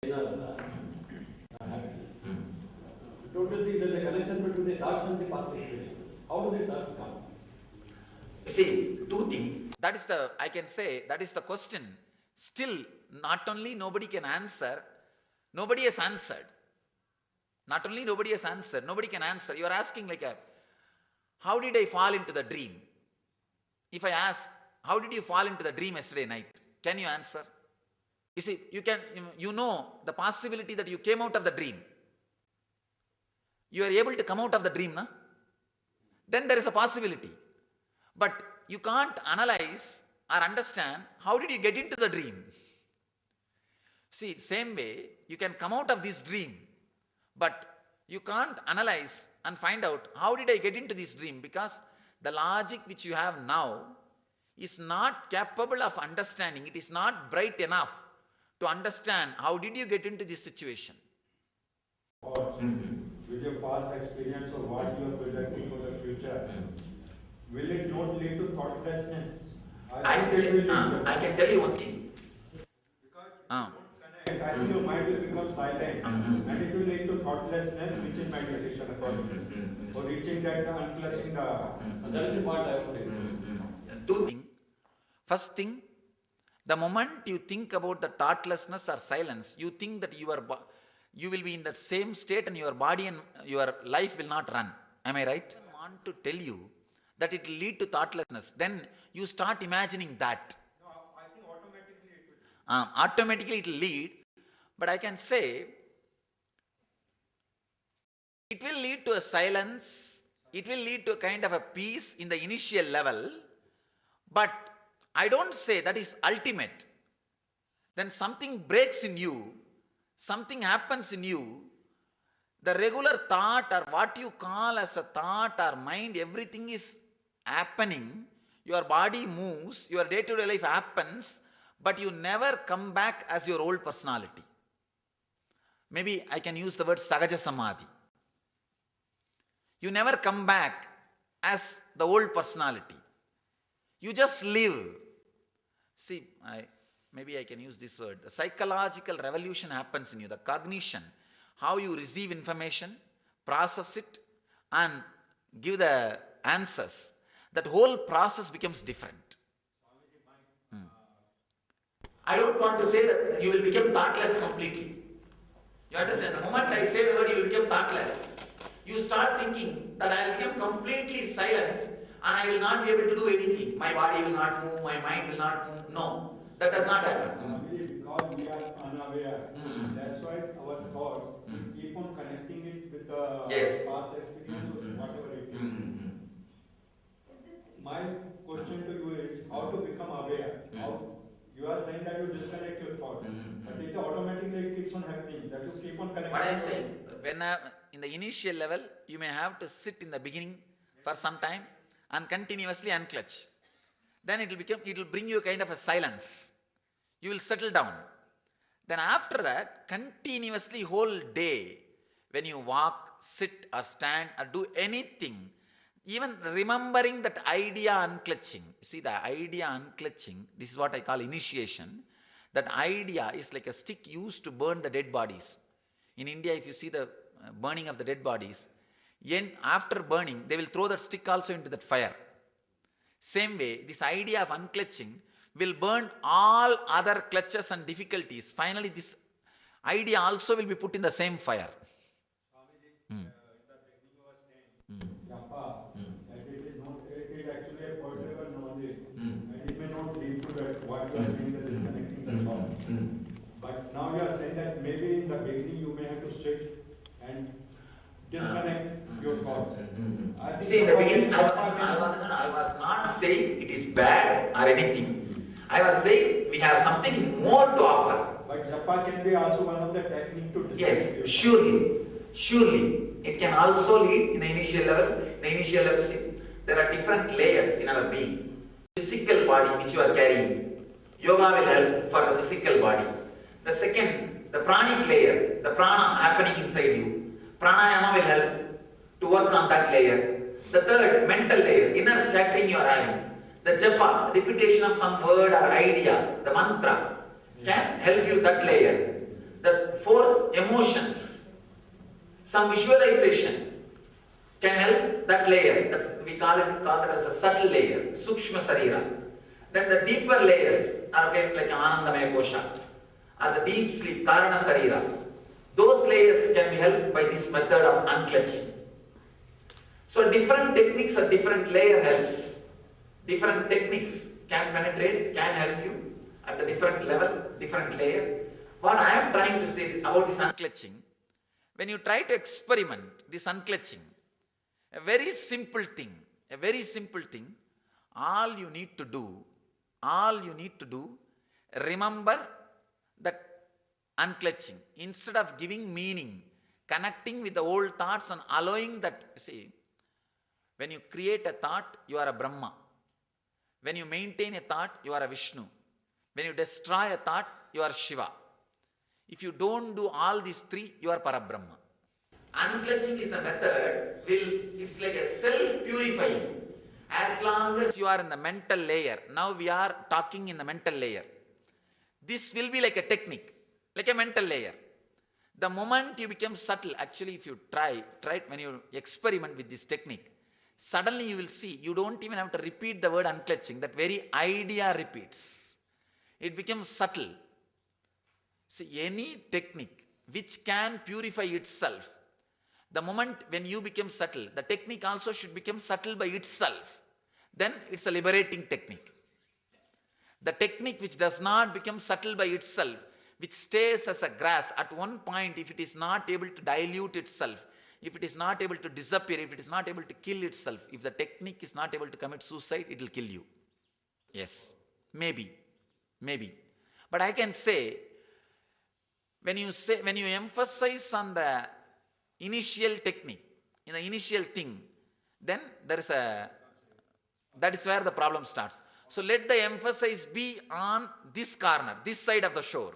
Don't you think there's a connection between the thoughts and the past experiences? How do the thoughts come? You see, two things. That is the, I can say, that is the question. Still, not only nobody can answer, nobody has answered. Not only nobody has answered, nobody can answer. You are asking like a, how did I fall into the dream? If I ask, how did you fall into the dream yesterday night? Can you answer? You see, you know the possibility that you came out of the dream. You are able to come out of the dream, na? Then there is a possibility. But you can't analyze or understand how did you get into the dream. See, same way, you can come out of this dream, but you can't analyze and find out how did I get into this dream, because the logic which you have now is not capable of understanding. It is not bright enough to understand how did you get into this situation. With your past experience of what you are projecting for the future, will it not lead to thoughtlessness? I can tell you one thing. Because I think your mind will become silent, and it will lead to thoughtlessness, which is meditation according for reaching that unclutching the. That is the part I was thinking. Two things. First thing, the moment you think about the thoughtlessness or silence, you think that you will be in that same state and your body and your life will not run. Am I right? I want to tell you that it will lead to thoughtlessness. Then you start imagining that. No, I think automatically it will. Automatically it will lead, but I can say it will lead to a silence, it will lead to a kind of a peace in the initial level, but I don't say that is ultimate. Then something breaks in you, something happens in you, the regular thought or what you call as a thought or mind, everything is happening, your body moves, your day-to-day life happens, but you never come back as your old personality. Maybe I can use the word Sagaja Samadhi. You never come back as the old personality. You just live. See, maybe I can use this word. The psychological revolution happens in you, the cognition, how you receive information, process it, and give the answers. That whole process becomes different. I don't want to say that you will become thoughtless completely. You understand? The moment I say the word you will become thoughtless, you start thinking that I will become completely silent and I will not be able to do anything. My body will not move, my mind will not move. No, that does not happen. Because we are unaware, that's why our thoughts keep on connecting it with the past experience or whatever it is. My question to you is how to become aware. How you are saying that you disconnect your thought, but it automatically keeps on happening. That you keep on connecting. What I am saying, when in the initial level, you may have to sit in the beginning for some time and continuously unclutch. Then it will bring you a kind of a silence. You will settle down. Then after that, continuously whole day, when you walk, sit or stand or do anything, even remembering that idea unclutching. You see, the idea unclutching, this is what I call initiation. That idea is like a stick used to burn the dead bodies. In India, if you see the burning of the dead bodies, after burning, they will throw that stick also into that fire. Same way, this idea of unclutching will burn all other clutches and difficulties. Finally, this idea also will be put in the same fire. Swamiji, in the beginning you were saying, Japa, that it is actually a portable knowledge, and it may not lead to that what you are saying, that disconnecting the thought. But now you are saying that maybe in the beginning you may have to sit and disconnect your thoughts. See, in the beginning, I was not saying it is bad or anything. I was saying we have something more to offer. But japa can be also one of the techniques to disconnect. Yes, surely. It can also lead in the initial level. In the initial level, see, there are different layers in our being. Physical body which you are carrying. Yoga will help for the physical body. The second, the pranic layer, the prana happening inside you. Pranayama will help to work on that layer. The third, mental layer, inner chattering you are having. The japa, repetition of some word or idea, the mantra, can help you that layer. The fourth, emotions. Some visualization can help that layer. That we call it as a subtle layer, Sukshma Sarira. Then the deeper layers are like Anandamaya Kosha, or the deep sleep, Karana Sarira. Those layers can be helped by this method of unclutching. So different techniques or different layer helps. Different techniques can penetrate, can help you at a different level, different layer. What I am trying to say about this unclutching, when you try to experiment this unclutching, a very simple thing, all you need to do, remember that unclutching. Instead of giving meaning, connecting with the old thoughts and allowing that, see, when you create a thought, you are a Brahma. When you maintain a thought, you are a Vishnu. When you destroy a thought, you are Shiva. If you don't do all these three, you are Parabrahma. Unclutching is a method, it's like a self-purifying. As long as you are in the mental layer, now we are talking in the mental layer. This will be like a technique, like a mental layer. The moment you become subtle, actually if you try it, when you experiment with this technique, suddenly you will see, you don't even have to repeat the word unclutching, that very idea repeats. It becomes subtle. See, any technique which can purify itself, the moment when you become subtle, the technique also should become subtle by itself. Then it's a liberating technique. The technique which does not become subtle by itself, which stays as a grass, at one point, if it is not able to dilute itself, if it is not able to disappear, if it is not able to kill itself, if the technique is not able to commit suicide, it will kill you. Yes, maybe. But I can say, when you emphasize on the initial technique, in the initial thing, then that is where the problem starts. So let the emphasis be on this corner, this side of the shore.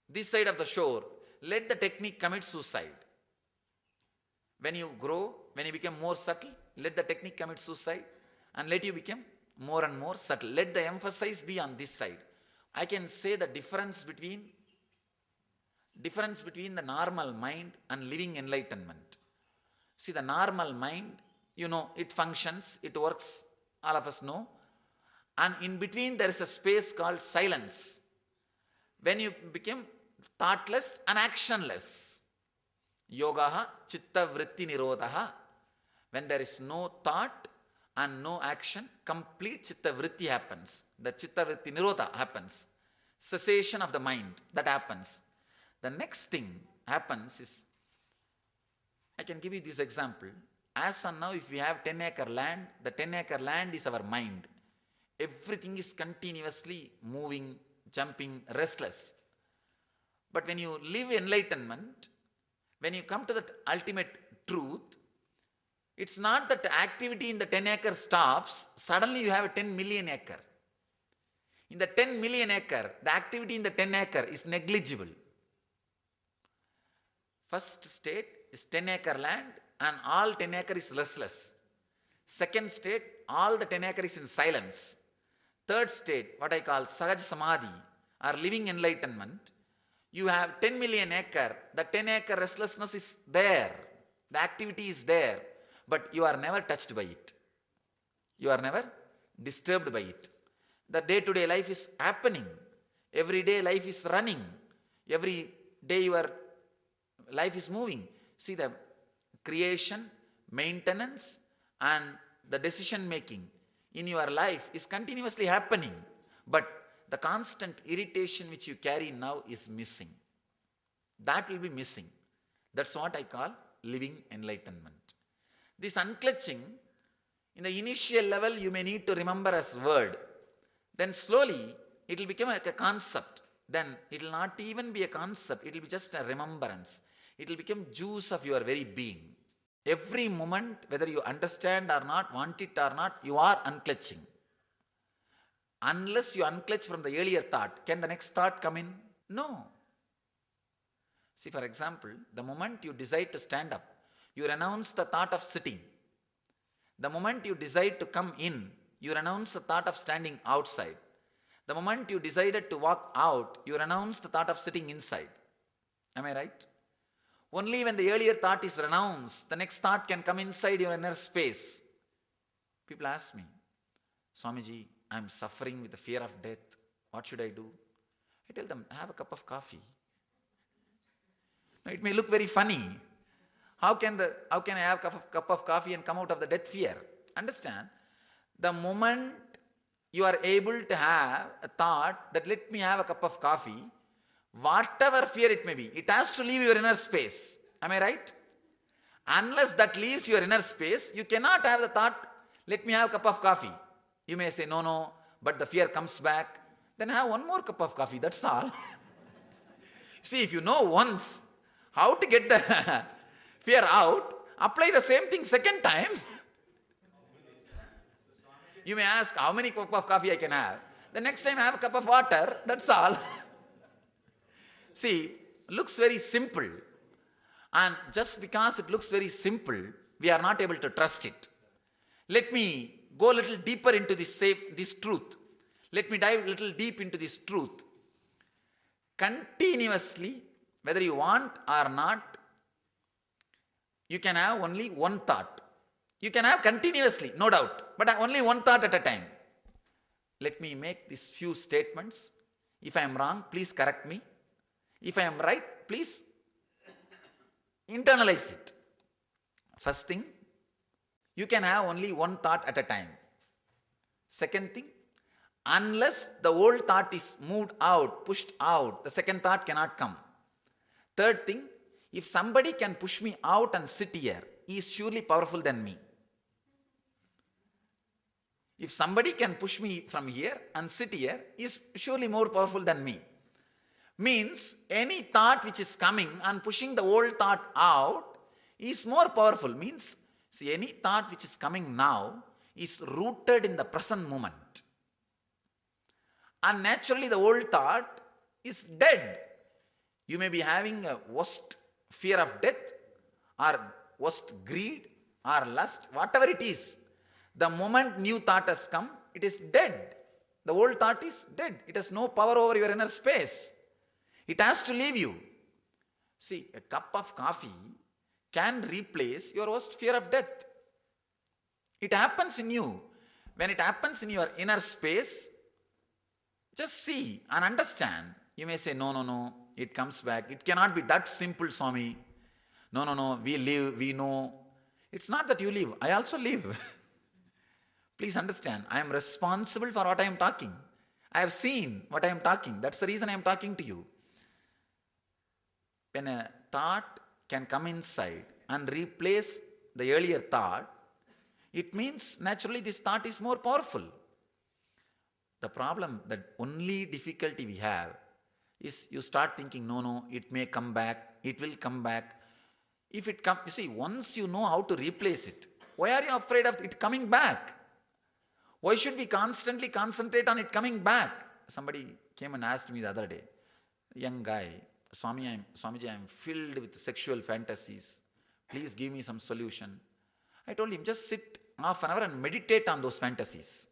This side of the shore, let the technique commit suicide. When you grow, when you become more subtle, let the technique commit suicide and let you become more and more subtle. Let the emphasis be on this side. I can say the difference between the normal mind and living enlightenment. See, the normal mind, you know, it functions, it works, all of us know. And in between there is a space called silence. When you become thoughtless and actionless. Yogaha chitta vritti nirodhaha. When there is no thought and no action, complete chitta vritti happens. The chitta vritti nirodha happens. Cessation of the mind, that happens. The next thing happens is, I can give you this example. As of now, if we have 10-acre land, the 10-acre land is our mind. Everything is continuously moving, jumping, restless. But when you live enlightenment, when you come to the ultimate truth, it's not that the activity in the 10-acre stops, suddenly you have a 10 million acre. In the 10 million acre, the activity in the 10-acre is negligible. First state is 10-acre land and all 10-acre is restless. Second state, all the 10-acre is in silence. Third state, what I call Sahaj Samadhi or living enlightenment, you have 10 million acre, the 10-acre restlessness is there, the activity is there, but you are never touched by it. You are never disturbed by it. The day-to-day life is happening. Every day life is running. Every day your life is moving. See, the creation, maintenance and the decision making in your life is continuously happening. But the constant irritation which you carry now is missing. That will be missing. That's what I call living enlightenment. This unclutching, in the initial level you may need to remember as word. Then slowly it will become like a concept. Then it will not even be a concept. It will be just a remembrance. It will become juice of your very being. Every moment, whether you understand or not, want it or not, you are unclutching. Unless you unclutch from the earlier thought, can the next thought come in? No. See, for example, the moment you decide to stand up, you renounce the thought of sitting. The moment you decide to come in, you renounce the thought of standing outside. The moment you decided to walk out, you renounce the thought of sitting inside. Am I right? Only when the earlier thought is renounced, the next thought can come inside your inner space. People ask me, Swamiji, I am suffering with the fear of death. What should I do? I tell them, have a cup of coffee. Now, it may look very funny. How can I have a cup of coffee and come out of the death fear? Understand, the moment you are able to have a thought that let me have a cup of coffee, whatever fear it may be, it has to leave your inner space. Am I right? Unless that leaves your inner space, you cannot have the thought, let me have a cup of coffee. You may say, no, but the fear comes back. Then have one more cup of coffee, that's all. See, if you know once how to get the fear out, apply the same thing second time. You may ask, how many cups of coffee I can have? The next time have a cup of water, that's all. See, looks very simple. And just because it looks very simple, we are not able to trust it. Let me go a little deeper into this truth. Let me dive a little deep into this truth. Continuously, whether you want or not, you can have only one thought. You can have continuously, no doubt, but only one thought at a time. Let me make these few statements. If I am wrong, please correct me. If I am right, please internalize it. First thing, you can have only one thought at a time. Second thing, unless the old thought is moved out, pushed out, the second thought cannot come. Third thing, if somebody can push me out and sit here, he is surely powerful than me. If somebody can push me from here and sit here, he is surely more powerful than me. Means any thought which is coming and pushing the old thought out is more powerful. Means, see, any thought which is coming now is rooted in the present moment. And naturally the old thought is dead. You may be having a worst fear of death or worst greed or lust, whatever it is. The moment new thought has come, it is dead. The old thought is dead. It has no power over your inner space. It has to leave you. See, a cup of coffee can replace your worst fear of death. It happens in you. When it happens in your inner space, just see and understand. You may say, no, it comes back. It cannot be that simple, Swami. No, we live, we know. It's not that you live, I also live. Please understand, I am responsible for what I am talking. I have seen what I am talking. That's the reason I am talking to you. When a thought can come inside and replace the earlier thought, it means naturally this thought is more powerful. The problem, the only difficulty we have is you start thinking, no, it may come back, it will come back. If it comes, you see, once you know how to replace it, why are you afraid of it coming back? Why should we constantly concentrate on it coming back? Somebody came and asked me the other day, a young guy, Swamiji, I am filled with sexual fantasies. Please give me some solution. I told him, just sit half an hour and meditate on those fantasies.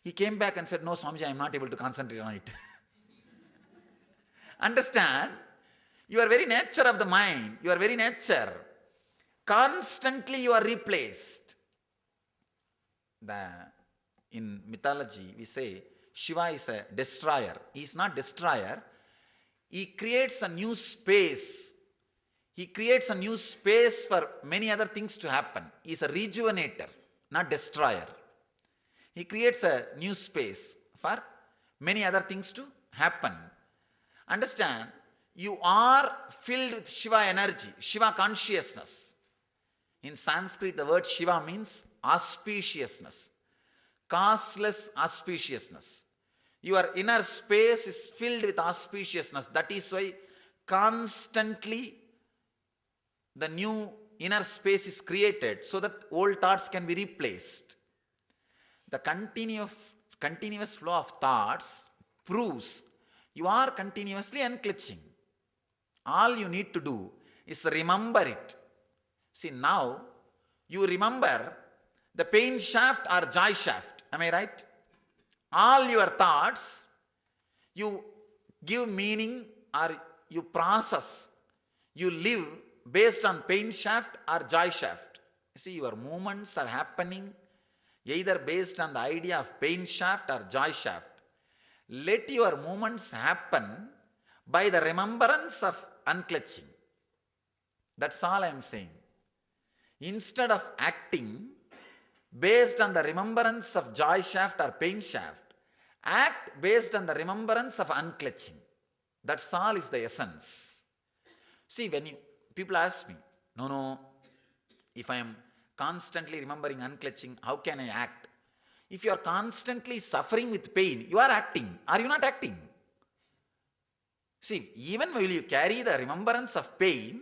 He came back and said, no, Swamiji, I am not able to concentrate on it. Understand, your very nature of the mind, your very nature, constantly you are replaced. In mythology, we say Shiva is a destroyer. He is not destroyer. He creates a new space. He creates a new space for many other things to happen. He is a rejuvenator, not destroyer. He creates a new space for many other things to happen. Understand, you are filled with Shiva energy, Shiva consciousness. In Sanskrit, the word Shiva means auspiciousness, causeless auspiciousness. Your inner space is filled with auspiciousness. That is why constantly the new inner space is created so that old thoughts can be replaced. The continuous flow of thoughts proves you are continuously unclutching. All you need to do is remember it. See, now you remember the pain shaft or joy shaft. Am I right? All your thoughts, you give meaning or you process, you live based on pain shaft or joy shaft. You see, your movements are happening either based on the idea of pain shaft or joy shaft. Let your movements happen by the remembrance of unclutching. That's all I am saying. Instead of acting based on the remembrance of joy shaft or pain shaft, act based on the remembrance of unclutching. That's all is the essence. See, when people ask me, no, if I am constantly remembering unclutching, how can I act? If you are constantly suffering with pain, you are acting. Are you not acting? See, even while you carry the remembrance of pain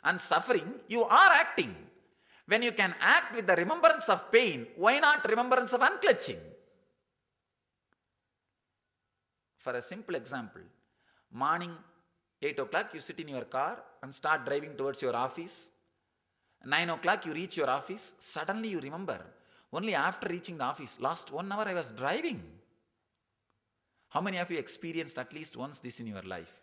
and suffering, you are acting. When you can act with the remembrance of pain, why not remembrance of unclutching? For a simple example, morning 8 o'clock you sit in your car and start driving towards your office. 9 o'clock you reach your office. Suddenly you remember, only after reaching the office, last 1 hour I was driving. How many of you experienced at least once this in your life?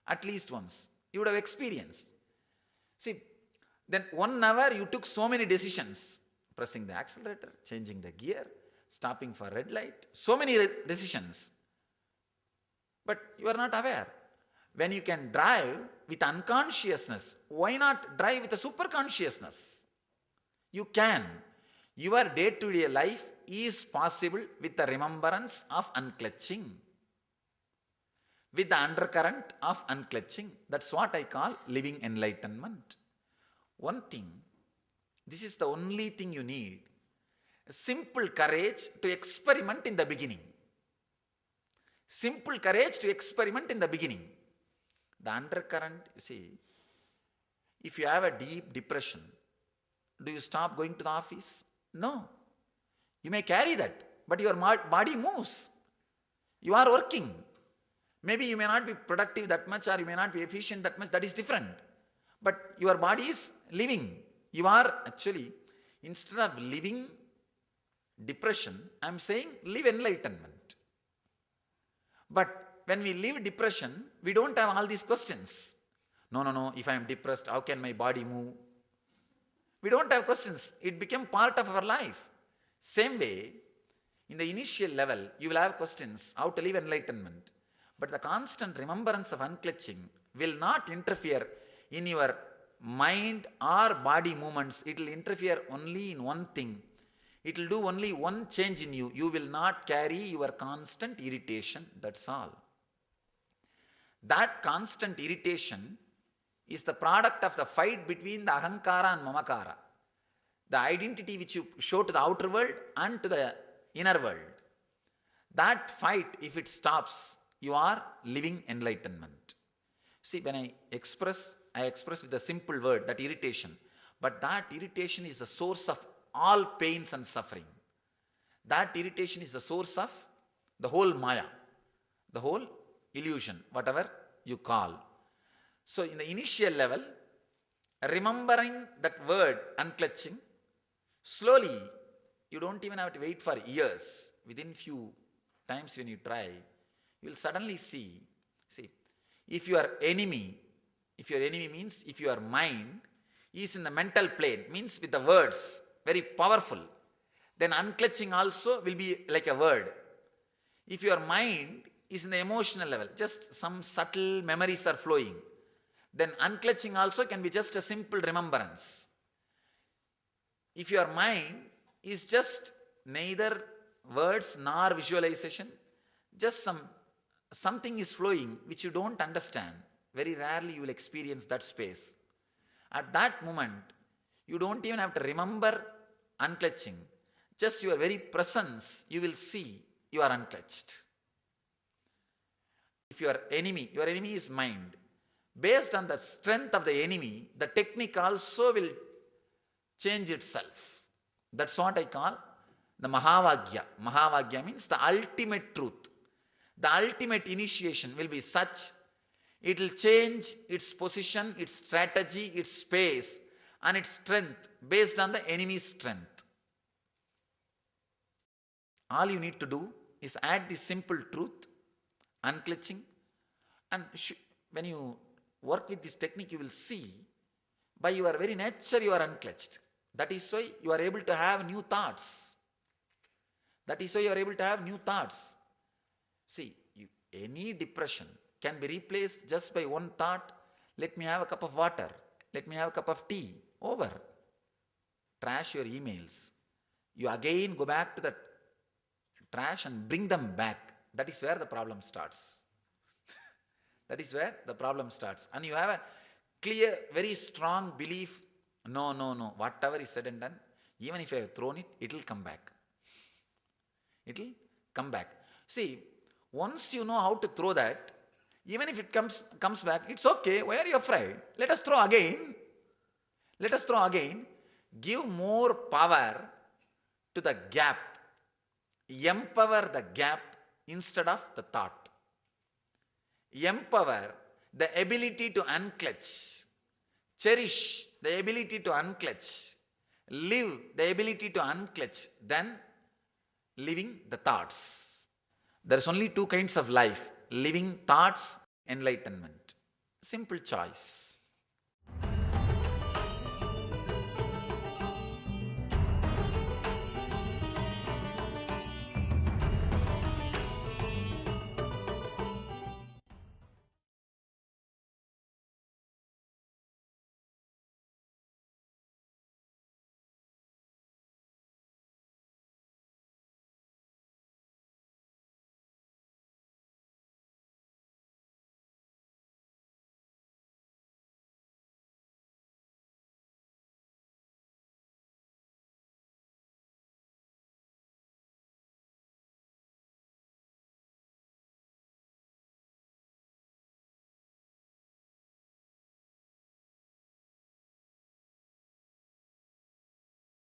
At least once. You would have experienced. See, then 1 hour you took so many decisions. Pressing the accelerator, changing the gear, stopping for red light. So many decisions. But you are not aware. When you can drive with unconsciousness, why not drive with a super consciousness? You can. Your day-to-day life is possible with the remembrance of unclutching. With the undercurrent of unclutching. That's what I call living enlightenment. One thing, this is the only thing you need. A simple courage to experiment in the beginning. Simple courage to experiment in the beginning. The undercurrent, you see, if you have a deep depression, do you stop going to the office? No. You may carry that, but your body moves. You are working. Maybe you may not be productive that much or you may not be efficient that much. That is different. But your body is living. You are actually, instead of living depression, I am saying live enlightenment. But when we live depression, we don't have all these questions. No, if I am depressed, how can my body move? We don't have questions. It became part of our life. Same way, in the initial level, you will have questions, how to live enlightenment. But the constant remembrance of unclutching will not interfere in your mind or body movements. It will interfere only in one thing. It will do only one change in you. You will not carry your constant irritation. That's all. That constant irritation is the product of the fight between the ahankara and mamakara. The identity which you show to the outer world and to the inner world. That fight, if it stops, you are living enlightenment. See, when I express with a simple word, that irritation. But that irritation is the source of all pains and suffering. That irritation is the source of the whole maya, the whole illusion, whatever you call. So in the initial level, remembering that word unclutching, slowly, you don't even have to wait for years. Within few times when you try, you will suddenly see, if your enemy means if your mind is in the mental plane, means with the words, very powerful, then unclutching also will be like a word. If your mind is in the emotional level, just some subtle memories are flowing, then unclutching also can be just a simple remembrance. If your mind is just neither words nor visualization, just something is flowing which you don't understand, very rarely you will experience that space. At that moment, you don't even have to remember unclutching. Just your very presence, you will see you are unclutched. If your enemy is mind. Based on the strength of the enemy, the technique also will change itself. That's what I call the Mahavagya. Mahavagya means the ultimate truth. The ultimate initiation will be such, it will change its position, its strategy, its space and its strength based on the enemy's strength. All you need to do is add this simple truth, unclutching, And when you work with this technique, you will see by your very nature you are unclutched. That is why you are able to have new thoughts. That is why you are able to have new thoughts. See, any depression can be replaced just by one thought. Let me have a cup of water. Let me have a cup of tea. Over. Trash your emails. You again go back to the trash and bring them back. That is where the problem starts. That is where the problem starts. And you have a clear, very strong belief. No, no, no. Whatever is said and done, even if I have thrown it, it will come back. It will come back. See, once you know how to throw that, even if it comes back, it's okay. Why are you afraid? Let us throw again. Let us throw again. Give more power to the gap. Empower the gap instead of the thought. Empower the ability to unclutch. Cherish the ability to unclutch. Live the ability to unclutch. Then living the thoughts. There is only two kinds of life. Living thoughts, enlightenment. Simple choice.